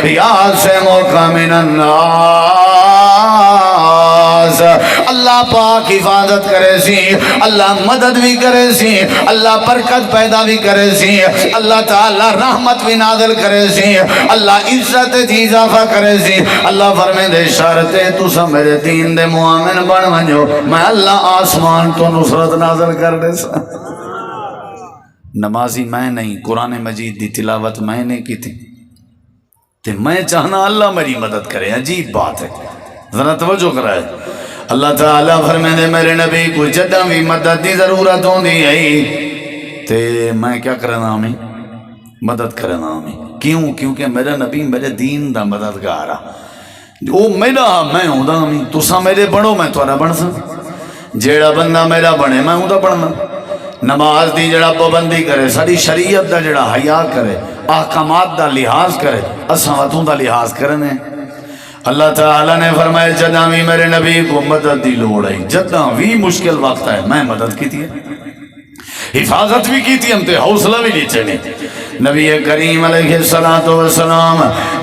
یعصمک من الناس, اللہ پاک حفاظت کرے سی, اللہ مدد بھی کرے سی, اللہ برکت پیدا بھی کرے سی, اللہ تعالی رحمت بھی نازل کرے سی, اللہ عزت تھی اضافہ کرے سی. اللہ فرمے دے شرطے تو سا میرے دین دے معامن بن ونجو, میں اللہ آسمان تو نصرت نازل کر دے سا. نمازی میں نہیں, قرآن مجید دی تلاوت میں نے کی تھی, تے میں چاہنا اللہ میری مدد کرے. عجیب بات ہے, ذرا توجہ کرائے. اللہ تعالیٰ فرمائے دے میرے نبی کو جدہ بھی مدد دی ضرورت ہوں دی ہے, تے میں کیا کرنا ہمیں مدد کرنا ہمیں. کیوں؟ کیونکہ میرا نبی میرے دین دا مددگارا, وہ میرا میں ہوں دا ہمیں. تسا میرے بڑھو میں توڑا بڑھ سا, جیڑا بندہ میرا بڑھے میں ہوں دا بڑھنا. نماز دی جڑا پابندی کرے, ساری شریعت دا جڑا حیا کرے, احکامات دا لحاظ کرے, اسواتوں دا لحاظ کرنے. اللہ تعالیٰ نے فرمایا جداں بھی میرے نبی کو مدد دی لوڑ ہے, جداں بھی مشکل وقت ہے میں مدد کی تھی, حفاظت بھی کی تھی, ہم تے حوصلہ بھی نیچے نہیں. نبی کریم علیہ السلام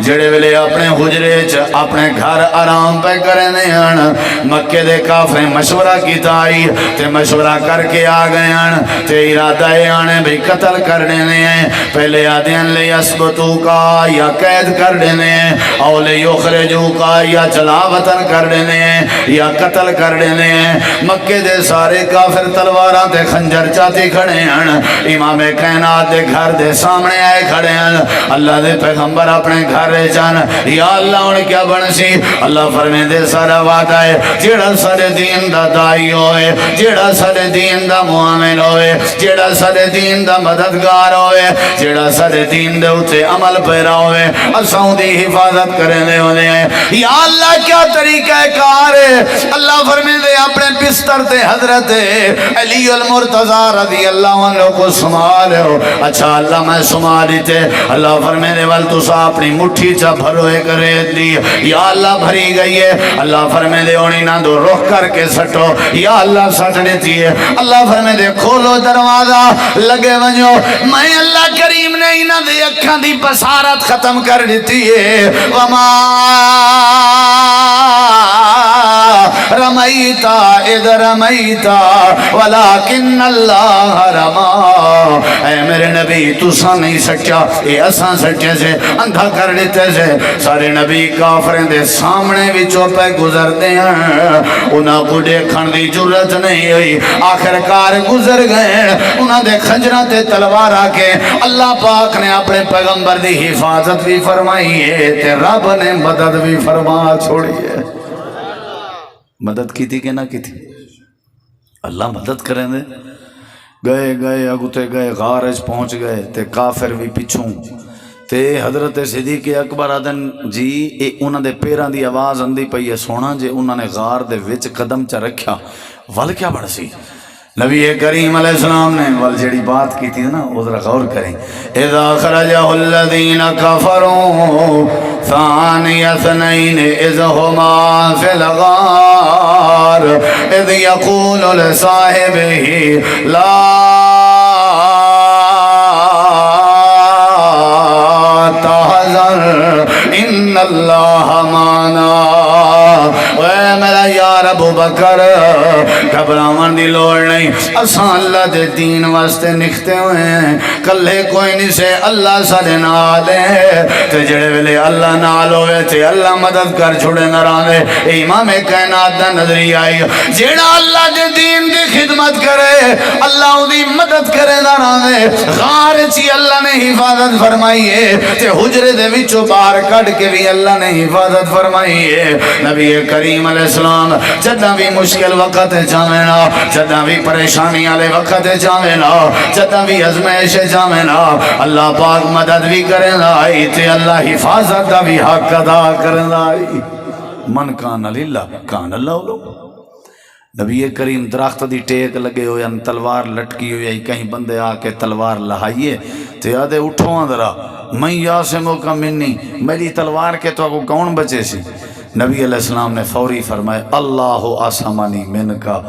جڑے ویلے اپنے حجرے چ اپنے گھر آرام پہ کرنے ہیں, مکے دے کافر مشورہ کیتا آئی, تے مشورہ کر کے آ گئے ہیں, تے ارادہ آنے بھی قتل کر دینے ہیں. پہلے آدھیں لے اسبتو کا یا قید کر دینے ہیں, او لے یخرجو کا یا چلا وطن کر دینے ہیں, یا قتل کر دینے ہیں. مکے دے سارے کافر تلواراں تے خنجر چاتی کھڑے ہیں, امام کائنات دے گھر دے سامنے آئے کھڑے ہیں. اللہ دے پیغمبر اپنے گھر رہ جان, یا اللہ انہیں کیا بن سی. اللہ فرمے دے سارا وعدہ ہے, جیڑا سارے دین دا دائی ہوئے, جیڑا سارے دین دا معامل ہوئے, جیڑا سارے دین دا مددگار ہوئے, جیڑا سارے دین دے اتے عمل پیرا ہوئے, اساں دی حفاظت کرنے ہونے ہیں. یا اللہ کیا طریقہ کار ہے. اللہ فرمے دے اپنے بستر تے حضرت علی المرتضی رضی اللہ عنہ کو سنبھالے ہو. اچھا اللہ میں سنبھالی تے, اللہ فرمینے وال تو سا اپنی مٹھی چا بھروے کرے دی, یا اللہ بھری گئی ہے. اللہ فرمینے اونی نہ دو رخ کر کے سٹو, یا اللہ سٹ دیتی ہے. اللہ فرمینے کھولو دروازہ لگے ونجو, میں اللہ کریم نے انہ دے اکھاں دی بصارت ختم کر دیتی ہے. وما رمیتا اذ رمیتا ولیکن اللہ رما. اے میرے نبی تسا نہیں سچا, اے اساں سچے سے اندھا کر دیتے سے. سارے نبی کافریں دے سامنے بھی چوپے گزرتے ہیں, انہاں کو دیکھن دی جرت نہیں ہوئی, آخر کار گزر گئے. انہاں دے خنجراں تے تلوار آکے اللہ پاک نے اپنے پیغمبر دی حفاظت بھی فرمائی ہے, تے رب نے مدد بھی فرما چھوڑی ہے. مدد کی تھی کہ نہ کی تھی؟ اللہ مدد کریں دے. گئے اگتے گئے غارج پہنچ گئے, تے کافر بھی پچھوں تے حضرت صدیق اکبر آدن جی اے انہاں دے پیراں دی آواز آندی پئی ہے سونا جے انہاں نے غار دے وچ قدم چا رکھیا ول کیا بڑھ سی نبی کریم علیہ السلام نے ول جڑی بات کی تھی نا وہ ذرا غور کریں اذا خرجہ الذین کفروا ثانی اثنین اذ ہما فی الغار اذ یقول لصاحبہ لا ان اللہ مانا اے میرا یار ابو بکر گھبراون دی لوڑ نہیں اساں اللہ دے دین واسطے نکھتے ہوئے ہیں کلے کوئی نہیں سے اللہ سارے نال ہے تے جڑے ویلے اللہ نال ہوئے تے اللہ مدد کر چھڑے نہ راندے امام کائنات دا نظری آئی جڑا اللہ دے دین دی خدمت کرے اللہ دی مدد کرے نہ راندے غار چی اللہ نے حفاظت فرمائی ہے تے حجرے دے وچوں باہر کڈ کے بھی اللہ نے حفاظت فرمائی ہے نبی کریم علیہ السلام جداں بھی مشکل وقت جاویں نا جداں بھی پریشانی والے وقت جاویں نا جداں بھی ازمائش جاویں نا اللہ پاک مدد بھی کریندا تے اللہ حفاظت دا بھی حق ادا کریندا من کان للہ کان اللہ لو نبی کریم درخت دی ٹیک لگے ہوئے ان تلوار لٹکی ہوئی کہیں بندے آ کے تلوار لہائیے تے آدھے اٹھو ذرا میں یاسمو کا منی میری تلوار کے تو کو کون بچے سی نبی علیہ السلام نے فوری فرمائے اللہ آسمانی من کا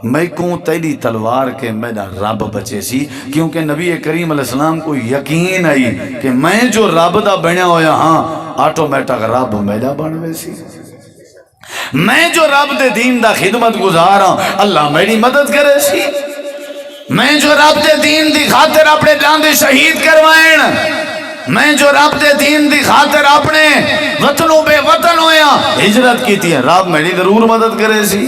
میں کوں تیری تلوار کے میرا رب بچے سی کیونکہ نبی کریم علیہ السلام کو یقین آئی کہ میں جو رب دا بنیا ہویا ہاں آٹومیٹک رب میرا بنوے سی میں جو رب دے دین دا خدمت گزارا اللہ میری مدد کرے سی میں جو رب دے دین دی خاطر اپنے جان دے شہید کروائیں میں جو رب دے دین دی خاطر اپنے وطنوں بے وطن ہویا ہجرت کی تھی رب میری ضرور مدد کرے سی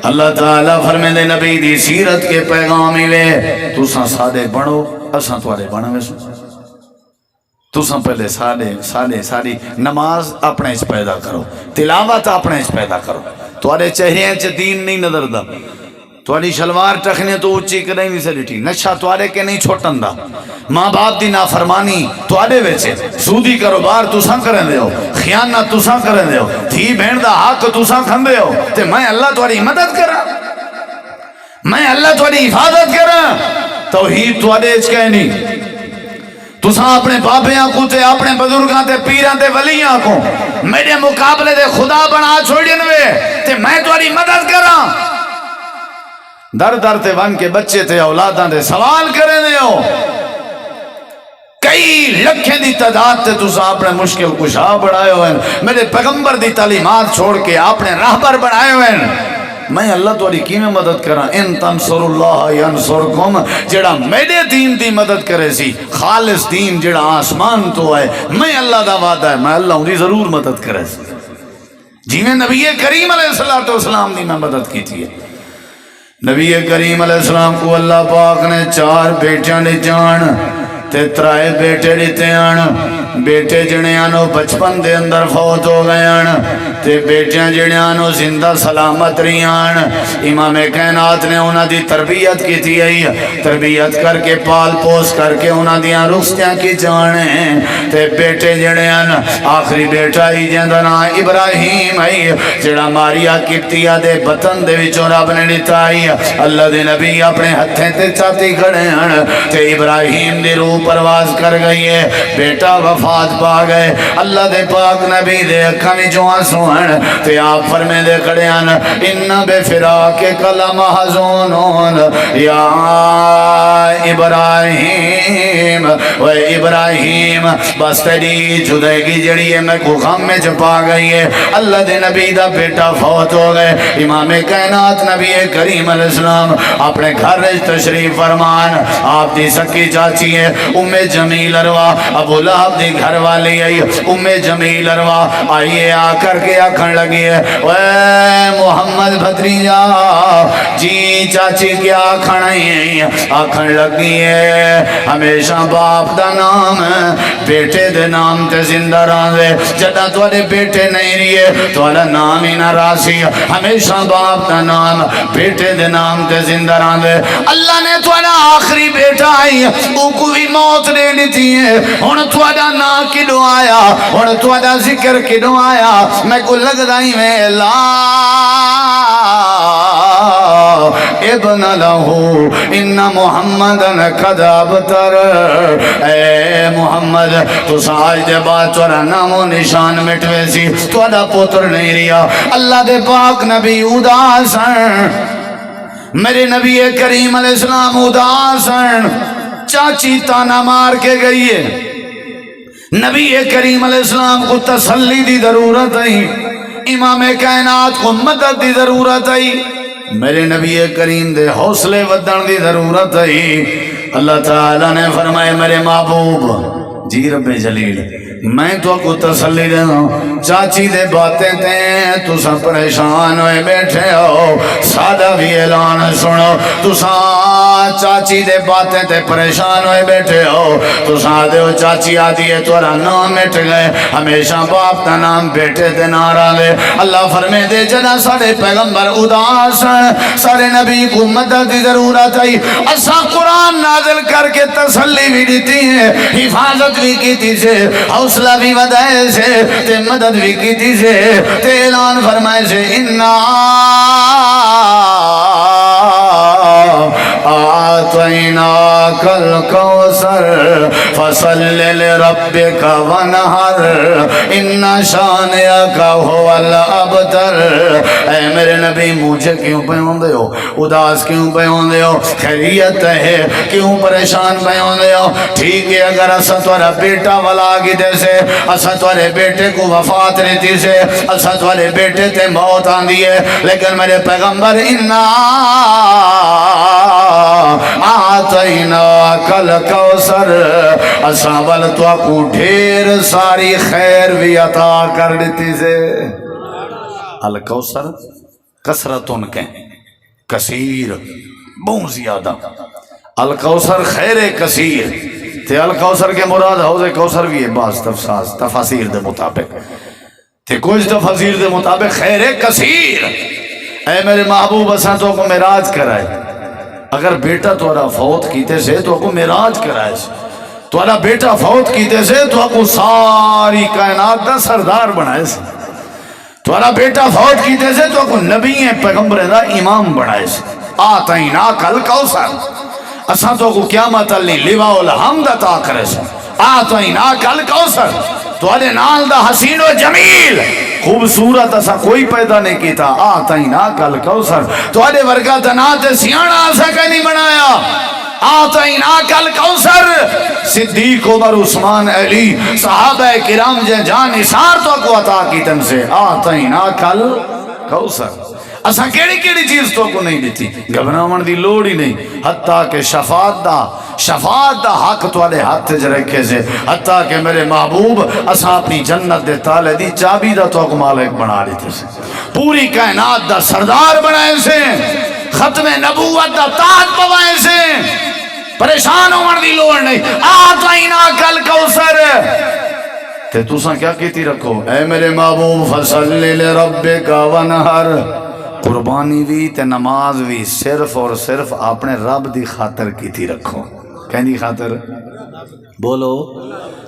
اللہ تعالیٰ فرمے دے نبی دی سیرت کے پیغامی وے تو ساں سادے بڑھو اساں توارے بڑھوے سو تو ساں پہلے ساری نماز اپنے اس پیدا کرو تلاوت اپنے اس پیدا کرو توارے چہرے چ دین نہیں نظر دا تواری شلوار ٹکھنے تو اچھی کریں نہیں سے لٹھی نشہ توارے کے نہیں چھوٹن دا ماں باپ دی نافرمانی توارے ویچے سودی کاروبار تساں کریں دے ہو خیانہ تساں کریں دے ہو تھی بہن دا حق تساں کھن دے ہو تے میں اللہ تواری مدد کرا میں اللہ تواری حفاظت کرا توحید توارے اچھ کہیں نہیں تساں اپنے بابیاں کو تے اپنے بزرگاں تے پیران تے ولیاں کو میرے مقابلے دے خدا بنا چھوڑین وے تے میں تواری مدد کرا در در تے ون کے بچے تے اولاداں دے سوال کرے دے ہو کئی لکھیں دی تعداد تے تساں اپنے مشکل کشا بڑھائے ہوئے میرے پیغمبر دی تعلیمات چھوڑ کے اپنے راہبر بڑھائے ہوئے میں اللہ تواری کی میں مدد کرا ان تنصر اللہ ینصرکم جڑا میرے دین دی مدد کرے سی خالص دین جڑا آسمان تو ہے میں اللہ دا وعدہ ہے میں اللہ انہی ضرور مدد کرے سی جی میں نبی کریم علیہ السلام دی میں مدد کی تھی نبی کریم علیہ السلام کو اللہ پاک نے 4 بیٹیاں نے جان تے 3 بیٹے دیتے آن بیٹے جنیانو 55 دے اندر فوت ہو گئے آن تے بیٹیاں جنیانو زندہ سلامت رہی آن امام کائنات نے انہاں دی تربیت کی تھی تربیت کر کے پال پوس کر کے انہاں دیاں رخصتیاں کی جانے تے بیٹے جنیان آخری بیٹا ہی جندہ نا ابراہیم ہے جڑا ماریا کپتیا دے بطن دے وچوں رب نے دیتا ہے اللہ دے نبی اپنے ہتھیں تے چاتی کھڑے ہیں تے ابراہیم دی روح پرواز کر گئی ہے بیٹا وفات پا گئے اللہ دے پاک نبی دے اکھاں وچوں آنسو ہیں تے آپ فرمے دے کھڑے ہیں ان بے فراق کلم حزونون یا ابراہیم و ابراہیم بس تیری جدگی جڑی ہے میں کو غم میں چھپا گئی ہے اللہ دے نبی دا بیٹا فوت ہو گئے امام کائنات نبی کریم علیہ السلام اپنے گھر تشریف فرمان آپ دی سکی چاچی ہے ام جمیل اروا ابو لہب دی گھر والی آئی ام جمیل اروا آئیے آ کر کے آکھن لگی ہے اے محمد بھتریجا جی چاچی کیا آکھن لگی ہے ہمیشہ باپ دا نام بیٹے دے نام تے زندہ راندے جدہ توڑے بیٹے نہیں رہے توڑا نام ہی نہ راسی ہمیشہ باپ دا نام بیٹے دے نام تے زندہ راندے اللہ نے توڑا آخری بیٹا آئی او کو بھی موت دے دیتی ہے ہن تہاڈا نام کدوں آیا ہن تہاڈا ذکر کدوں آیا میں کو لگدا ہی میں لا ابن لہو ان محمدن قد ابتر اے محمد تو آج دے بعد تورا نام و نشان مٹوے سی تہاڈا پتر نہیں رہیا اللہ دے پاک نبی اداس ہیں میرے نبی کریم علیہ السلام اداس ہیں چاچی تانا مار کے گئی ہے نبی کریم علیہ السلام کو تسلی دی ضرورت ہے امام کائنات کو مدد دی ضرورت ہے میرے نبی کریم دے حوصلے ودن دی ضرورت ہے اللہ تعالیٰ نے فرمائے میرے محبوب جی رب جلیل میں تو کو تسلی دے ہوں چاچی دے باتیں دیں تو سب پریشان ہوئے بیٹھے ہو سادہ بھی اعلان سنو تو چاچی دے باتیں تے پریشان ہوئے بیٹھے ہو تو سادے ہو چاچی آدھی ہے تورا نام مٹ گئے ہمیشہ باپ کا نام بیٹے دے نارا لے اللہ فرمے دے جنا سارے پیغمبر اداس سارے نبی کو مدد دی ضرورت ہے اسا قرآن نازل کر کے تسلی بھی دیتی ہے حفاظت بھی کیتی سے حوصلہ بھی ودائے سے تے مدد بھی کیتی سے تے اعلان فرمائے سے انا آتیناک الکوثر فصل لربک ونہر ان شانئک هو الابتر اے میرے نبی مجھے کیوں پہ ہوندے ہو اداس کیوں پہ ہوندے ہو خیریت ہے کیوں پریشان پہ ہوندے ہو ٹھیک ہے اگر اسا تورا بیٹا ولا کی دے سے اسا تورے بیٹے کو وفات رہتی سے اسا تورے بیٹے تے موت آندی ہے لیکن میرے پیغمبر انا آتیناک الکوثر اساول تو کو ڈھیر ساری خیر بھی عطا کر دیتی سے الکوثر کثرتن کے کثیر بہت زیادہ الکوثر خیر کثیر تے الکوثر کے مراد حوض کوثر بھی ہے بعض تفاسیر دے مطابق تے کچھ تفاسیر دے مطابق خیر کثیر اے میرے محبوب اساں تو کو معراج کرائے اگر بیٹا تورا فوت کیتے سے تو کو معراج کرائے تورا بیٹا فوت کیتے سے تو کو ساری کائنات دا سردار بنائے سے تورا بیٹا فوت کیتے سے تو کو نبی پیغمبر دا امام بنائے سے آتیناک الکوثر اساں تو کو قیامت علی لواء الحمد عطا کرے سے آتیناک الکوثر تورے نال دا حسین و جمیل خوبصورت اسا کوئی پیدا نہیں کیتا آتیناک الکوثر تورے ورگا دنات سیانا اسا کا نہیں بنایا آتیناک الکوثر صدیق عمر عثمان علی صحابہ کرام جان نثار تو کو عطا کیتن سے آتیناک الکوثر اسا کیڑی کیڑی چیز تو کو نہیں دیتی گھبراون دی لوڑ ہی نہیں حتیٰ کہ شفاعت دا حق تواڈے ہاتھ وچ رکھے سے حتیٰ کہ میرے محبوب اسا اپنی جنت دے تالے دی چابی دا تو کو مالک بنا دیتے سے پوری کائنات دا سردار بنائے سے ختم نبوت دا تاج پوائے سے پریشان ہون دی لوڑ نہیں آتیناک الکوثر تے تساں کیا کیتی رکھو اے میرے محبوب فصل لربک ونہر قربانی بھی تے نماز بھی صرف اور صرف اپنے رب دی خاطر کیتی رکھو کہنی خاطر بولو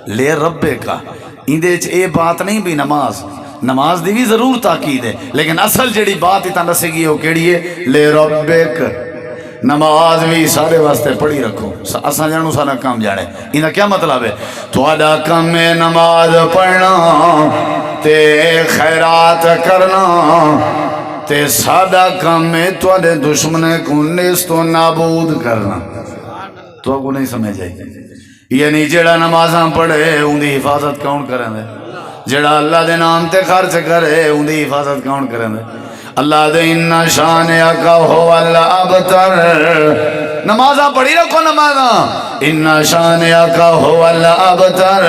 لے رب کا اندے اے بات نہیں بھی نماز دی بھی ضرور تاکید ہے لیکن اصل جڑی بات اتنا دسے گی وہ کیڑی ہے لے ربک نماز بھی سارے واسطے پڑھی رکھو اساں جانو سارا کام جانے انہا کیا مطلب ہے تھوڑا کم ہے نماز پڑھنا تے خیرات کرنا تے سادہ کام میں تھوڑے دشمنے کو نیست و نابود کرنا تو کو نہیں سمجھ آئی یعنی جڑا نمازاں پڑھے ان دی حفاظت کون کریں دے جڑا اللہ دے نام تے خرچ کرے ان دی حفاظت کون کریں دے اللہ دے ان شانئک هو الابتر نمازاں پڑھی رکھو نمازاں ان شانئک هو الابتر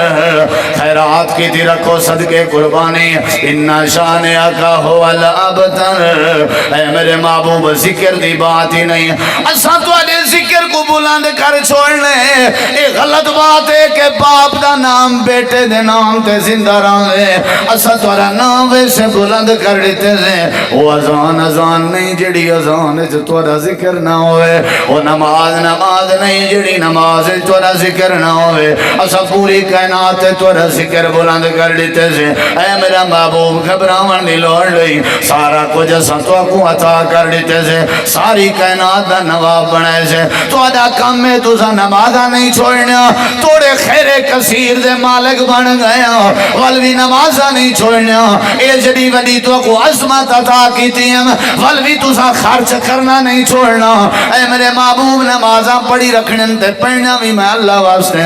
خیرات کی دی رکھو صدقے قربانی ان شانئک هو الابتر اے میرے محبوب ذکر دی بات ہی نہیں اساں تو ذکر کو بلند کر چھوڑنے. یہ غلط بات ہے کہ باپ دا نام بیٹے دے نام تے زندہ رہے. اسا تورا نام ویسے بلند کر دیتے سے. وہ اذان نہیں جڑی اذان وچ تورا ذکر نہ ہوئے. وہ نماز نہیں جڑی نماز وچ تورا ذکر نہ ہوئے. اسا پوری کائنات تے تورا ذکر بلند کر دیتے سے. اے میرا محبوب گھبراون دی لوڑ نہیں. سارا کچھ اسا تو کو عطا کر دیتے سے. ساری کائنات دا نواب بنائے سے. تو ادا کام میں تسا نمازہ نہیں چھوڑنا. توڑے خیر کثیر دے مالک بن گیا. ولوی نمازہ نہیں چھوڑنا. اے جڑی وڈی تو کو عظمت عطا کیتی ہیں ولوی تسا خرچ کرنا نہیں چھوڑنا. اے میرے محبوب نمازہ پڑھی رکھنے تے پڑھنا بھی میں اللہ واسطے.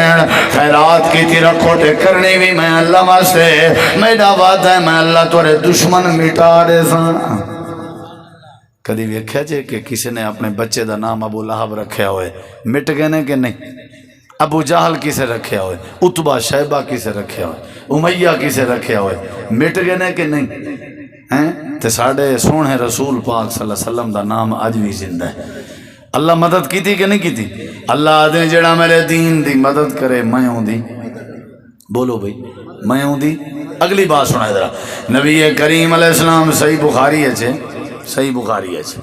خیرات کیتی رکھو تے کرنی بھی میں اللہ واسطے. میرا وعدہ ہے میں اللہ تورے دشمن مٹا دے سا. کدی ویکھیا جے کہ کسی نے اپنے بچے دا نام ابو لہب رکھیا ہوئے مٹ گئے نے کہ نہیں؟ ابو جہل کسے رکھیا ہوئے, عتبہ شیبہ کسے رکھیا ہوئے, امیہ کسے رکھیا ہوئے, مٹ گئے نے کہ نہیں؟ تے ساڑھے سونے رسول پاک صلی اللہ علیہ وسلم دا نام آج بھی زندہ ہے. اللہ مدد کی تھی کہ نہیں کی تھی؟ اللہ آدھے جڑا میرے دین دی مدد کرے میں ہوں دی. بولو بھئی میں ہوں دی. اگلی بات سنا ذرا. نبی کریم علیہ السلام صحیح بخاری ہے چھے, صحیح بخاری ہے چھے,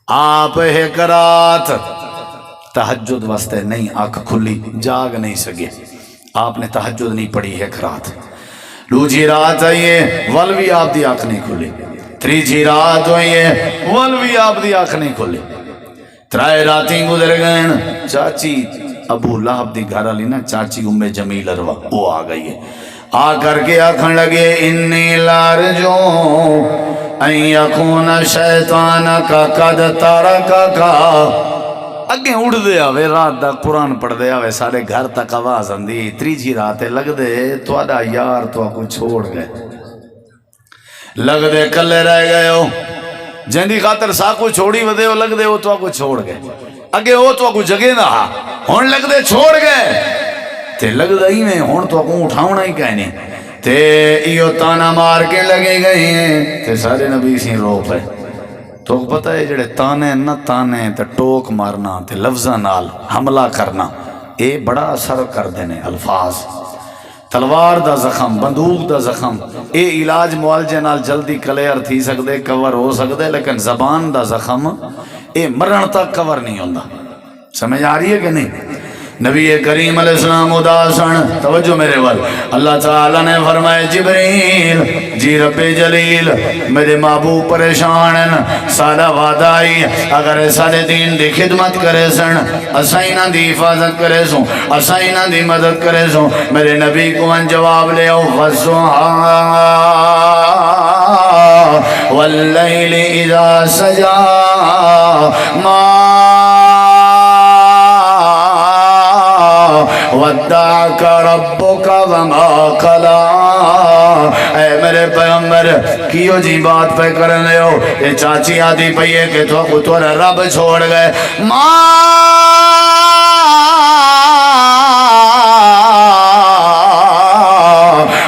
آپ ایک رات تہجد واسطے نہیں آنکھ کھلی جاگ نہیں سکے. آپ نے تہجد نہیں پڑھی ایک رات. دوسری رات آئیے ولوی آپ دی آنکھ نہیں کھلی. تیسری رات آئیے ولوی آپ دی آنکھ نہیں کھلی. ترائے راتیں گزر گئے. چاچی ابو لہب دی گھر والی نا چاچی ام جمیل اروا وہ آ گئی ہے. آ کر کے آکھن لگے انی لارجو ان یکون شیطان کا قد ترکا. اگے اڑ دے آوے رات دا قرآن پڑھ دے آوے سارے گھر تک آواز آندی. تیجی رات لگ دے تو آدھا یار تو کو چھوڑ گئے. لگ دے کلے رہ گئے ہو جندی خاطر ساکو چھوڑی ودے ہو. لگ دے وہ تو کو چھوڑ گئے. اگے وہ تو کو جگہ نہ ہا ہون لگ دے چھوڑ گئے. تے لگ دے ہی میں ہون تو کو اٹھاونا ہی کہنے. تے ایو تانا مار کے لگے گئے ہیں. تے سارے نبی سی رو پہ. تو پتہ ہے جڑے تانے نہ تانے تے ٹوک مارنا تے لفظاں نال حملہ کرنا اے بڑا اثر کر دینے. الفاظ تلوار دا زخم بندوق دا زخم اے علاج معالجے نال جلدی کلیئر تھی سکدے کور ہو سکدے. لیکن زبان دا زخم اے مرن تک کور نہیں ہوندا. سمجھ آ رہی ہے کہ نہیں؟ نبی کریم علیہ السلام اداسن. توجہ میرے وال. اللہ تعالیٰ نے فرمائے جبریل جی رب جلیل میرے محبوب پریشان ہیں. سارا وعدہ آئی اگر سارے دین دی خدمت کرے سن اسائنہ دی حفاظت کرے سن اسائنہ دی مدد کرے سن. میرے نبی کو ان جواب لے آؤ وَالصُّحَا وَاللَّيْلِ اِذَا سَجَا مَا وَدَّعَكَ رَبُّكَ وَمَا قَلَا. اے میرے پیغمبر کیوں جی بات پہ کرنے ہو؟ یہ چاچی آدھی پہیے کہ تو کو تورا رب چھوڑ گئے.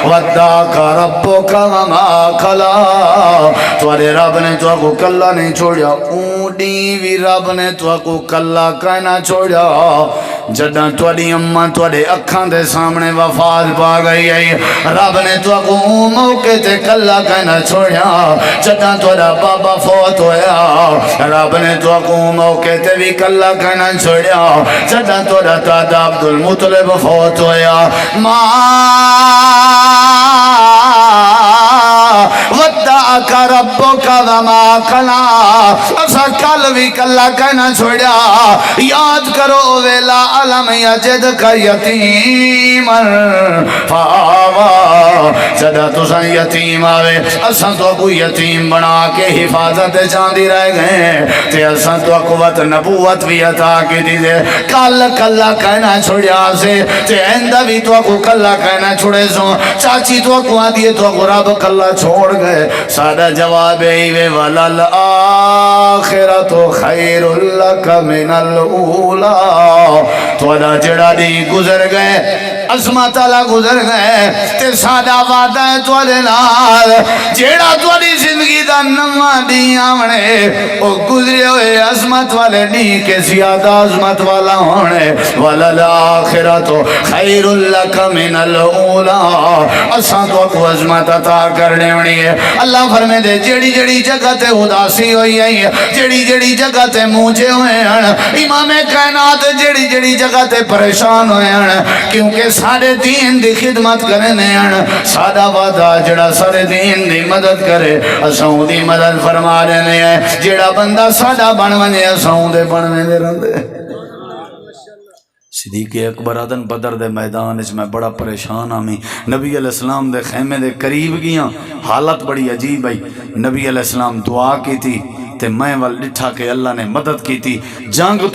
وَدَّعَكَ رَبُّكَ وَمَا قَلَا. تورے رب نے تو کو کلا نہیں چھوڑیا. اونڈی بھی رب نے تو کو کلا کہنا چھوڑیا. جداں توڑی اماں توڑے اکھاں دے سامنے وفات پا گئی ہے رب نے تو کو موقع تے کلا کہنا چھوڑیا. جداں توڑا بابا فوت ہویا رب نے تو کو موقع تے بھی کلا کہنا چھوڑیا. جداں توڑا دادا عبدالمطلب فوت ہویا. وَدَّعَكَ رَبُّكَ وَمَا قَلَا. اسا کل بھی کلا کہنا چھوڑیا. یاد کرو ویلا علم یجدک یتیما فآوا. جدا تسا یتیم آوے اسا تو کو یتیم بنا کے حفاظت چاندی رہ گئے. تے اسا تو قوت نبوت بھی عطا کی دی دے. کل کلا کہنا چھوڑیا سے تے آئندہ بھی تو کو کلا کہنا چھوڑے سو. چاچی تو کو آدھی تو کو رب کلا چھوڑ گئے. سادہ جواب ہے وَلَلْآخِرَةُ خَيْرٌ لَكَ مِنَ الْأُولَى. تھوڑا جڑا دی گزر گئے عظمت والا گزر گئے تے ساڈا وعدہ ہے تواڈے نال جیڑا تواڈی زندگی دا نواں دی آونے او گزرے ہوئے عظمت والے نہیں کہ زیادہ عظمت والا ہونے وللآخرۃ خیر لک من الاولی اساں تو کو عظمت عطا کرنے ہونی ہے اللہ فرمے دے جیڑی جیڑی جگہ تے اداسی ہوئی ہے جیڑی جیڑی جگہ تے مونجے ہوئے ہیں امام کائنات جیڑی جیڑی جگہ تے پریشان ہوئے ہیں کیونکہ سارے دین دی خدمت کرنے ہیں سادہ وعدہ جڑا سارے دین دی مدد کرے اساں دی مدد فرما رہے ہیں جیڑا بندہ سادہ بن ونے اساں دے بننے دے رہندے صدیق اکبر آدن بدر دے میدان اس میں بڑا پریشان آمی نبی علیہ السلام دے خیمے دے قریب گیاں حالت بڑی عجیب ہے نبی علیہ السلام دعا کی تھی تے میں وال لٹھا کے اللہ نے مدد کی تھی جنگ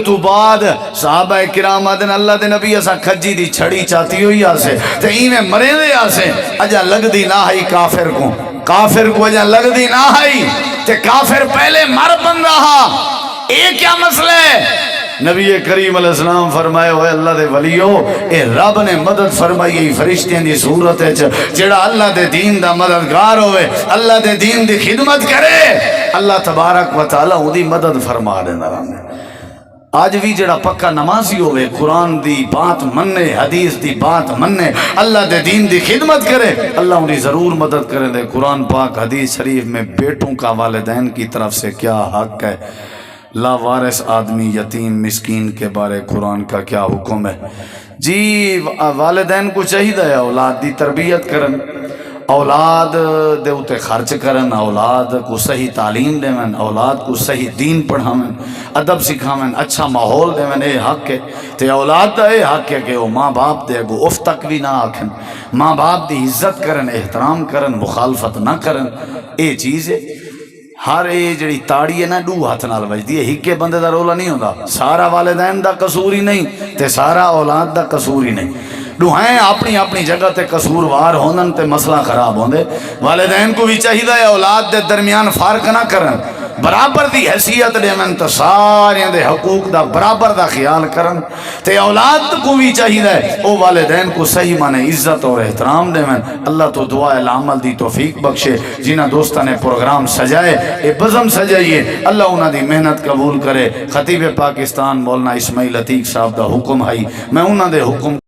تو بعد صحابہ کرام آدن اللہ دے نبی ایسا کھجی دی چھڑی چاہتی ہوئی آسے تے ایویں مرے دے آسے اجا لگ دی نہ ہی کافر کو اجا لگ دی نہ ہی تے کافر پہلے مر بن رہا اے کیا مسئلہ ہے نبی کریم علیہ السلام فرمائے ہوئے اللہ دے ولیو اے رب نے مدد فرمائی فرشتیں دی صورت ہے جڑا اللہ دے دین دا مددگار ہوئے اللہ دے دین دی خدمت کرے اللہ تبارک و تعالی وہ دی مدد فرما دینا رہنے آج بھی جڑا پکا نمازی ہوئے قرآن دی بات مننے حدیث دی بات مننے اللہ دے دین دی خدمت کرے اللہ انہیں ضرور مدد کرے دے قرآن پاک حدیث شریف میں بیٹوں کا والدین کی طرف سے کیا حق ہے لا وارث آدمی یتیم مسکین کے بارے قرآن کا کیا حکم ہے جی والدین کو چاہیے ہے اولاد دی تربیت کرن اولاد دے اتے خرچ کرن اولاد کو صحیح تعلیم دے من اولاد کو صحیح دین پڑھاویں ادب سکھاویں اچھا ماحول دے من اے حق ہے تے اولاد دا اے حق ہے کہ وہ ماں باپ دے گو اف تک بھی نہ آکھن ماں باپ دی عزت کرن احترام کرن مخالفت نہ کرن اے چیز ہے ہر اے جڑی تاڑی ہے نا دو ہاتھ نال وجدی ہے ہکے بندے دا رولا نہیں ہوندا سارا والدین دا قصور ہی نہیں تے سارا اولاد دا قصور ہی نہیں دوہیں اپنی اپنی جگہ تے قصوروار ہونن تے مسئلہ خراب ہوندے والدین کو بھی چاہیے ہے اولاد دے درمیان فرق نہ کرن برابر دی حیثیت دے من تو سارے دے حقوق دا برابر دا خیال کرن تے اولاد کو بھی چاہیے ہے او والدین کو صحیح مانے عزت اور احترام دے من اللہ تو دعا العمل دی توفیق بخشے جنہ دوستہ نے پروگرام سجائے اے بزم سجائیے اللہ انہاں دی محنت قبول کرے خطیب پاکستان مولانا اسماعیل عتیق صاحب دا حکم ہے میں انہاں دے حکم